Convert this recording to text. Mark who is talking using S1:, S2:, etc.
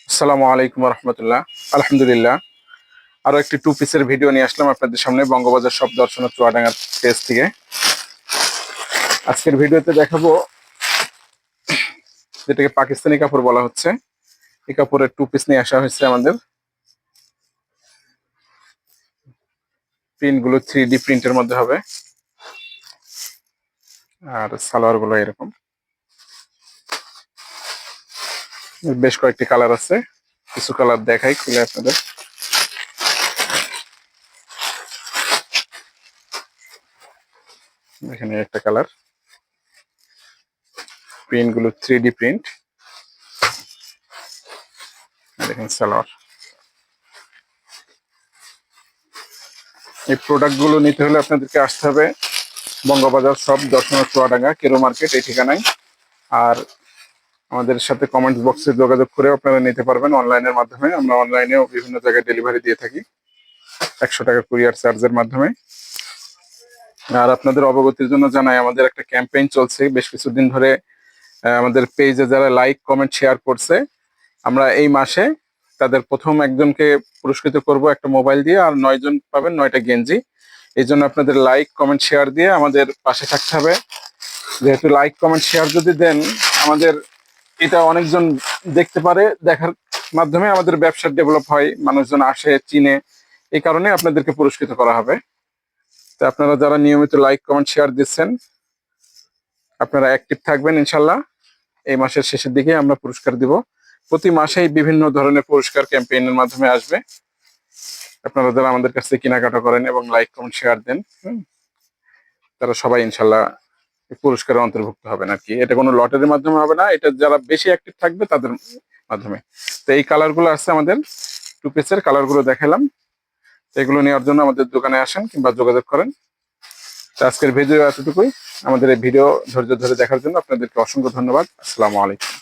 S1: আসসালামু আলাইকুম রহমতুল্লাহ। আলহামদুলিল্লাহ, আরো একটি টু পিসের ভিডিও নিয়ে আসলাম আপনাদের সামনে বঙ্গবাজার সব দর্শন ও চুয়াডাঙ্গার পেজ থেকে। আজকের ভিডিওতে দেখাবো যেটাকে পাকিস্তানি কাপড় বলা হচ্ছে। এই কাপড়ের টু পিস নিয়ে আসা হয়েছে আমাদের। প্রিন্ট গুলো 3D প্রিন্টের মধ্যে হবে, আর সালোয়ার গুলো এরকম। বেশ কয়েকটি কালার আছে, কিছু কালার দেখাই খুলে আপনাদের। এখানে একটা কালার, প্রিন্ট গুলো 3D প্রিন্ট। দেখেন সালোয়ার। এই প্রোডাক্ট গুলো নিতে হলে আপনাদেরকে আসতে হবে বঙ্গবাজার সব দর্শন ও চুয়াডাঙ্গা কেরো মার্কেট, এই ঠিকানায়। আর আমাদের সাথে কমেন্ট বক্সে যোগাযোগ করে আপনারা নিতে পারবেন অনলাইনের মাধ্যমে। আমরা অনলাইনেও বিভিন্ন জায়গায় ডেলিভারি দিয়ে থাকি 100 টাকা কুরিয়ার চার্জের মাধ্যমে। আর আপনাদের অবগতির জন্য জানাই, আমাদের একটা ক্যাম্পেইন চলছে বেশ কিছুদিন ধরে। আমাদের পেজে যারা লাইক কমেন্ট শেয়ার করছে, আমরা এই মাসে তাদের প্রথম একজনকে পুরস্কৃত করব একটা মোবাইল দিয়ে, আর 9 জন পাবেন 9টা গেঞ্জি। এই জন্য আপনাদের লাইক কমেন্ট শেয়ার দিয়ে আমাদের পাশে থাকতে হবে। যেহেতু লাইক কমেন্ট শেয়ার যদি দেন, আমাদের এটা অনেকজন দেখতে পারে, দেখার মাধ্যমে আমাদের ব্যবসার ডেভেলপ হয়, মানুষজন আসে চিনে, এই কারণে আপনাদেরকে পুরস্কৃত করা হবে। তো আপনারা যারা নিয়মিত লাইক কমেন্ট শেয়ার দিচ্ছেন, আপনারা অ্যাক্টিভ থাকবেন ইনশাল্লাহ। এই মাসের শেষের দিকে আমরা পুরস্কার দিব। প্রতি মাসেই বিভিন্ন ধরনের পুরস্কার ক্যাম্পেইনের মাধ্যমে আসবে। আপনারা যারা আমাদের কাছ থেকে কেনাকাটা করেন এবং লাইক কমেন্ট শেয়ার দেন, তারা সবাই ইনশাল্লাহ পুরস্কারের অন্তর্ভুক্ত হবেন আর কি। এটা কোনো লটারির মাধ্যমে হবে না, এটা যারা বেশি অ্যাক্টিভ থাকবে তাদের মাধ্যমে। তো এই কালারগুলো আছে আমাদের, টু পিসের কালারগুলো দেখালাম। এগুলো নেওয়ার জন্য আমাদের দোকানে আসেন কিংবা যোগাযোগ করেন। তো আজকের ভিডিও এতটুকুই। আমাদের এই ভিডিও ধৈর্য ধরে দেখার জন্য আপনাদেরকে অসংখ্য ধন্যবাদ। আসসালামু আলাইকুম।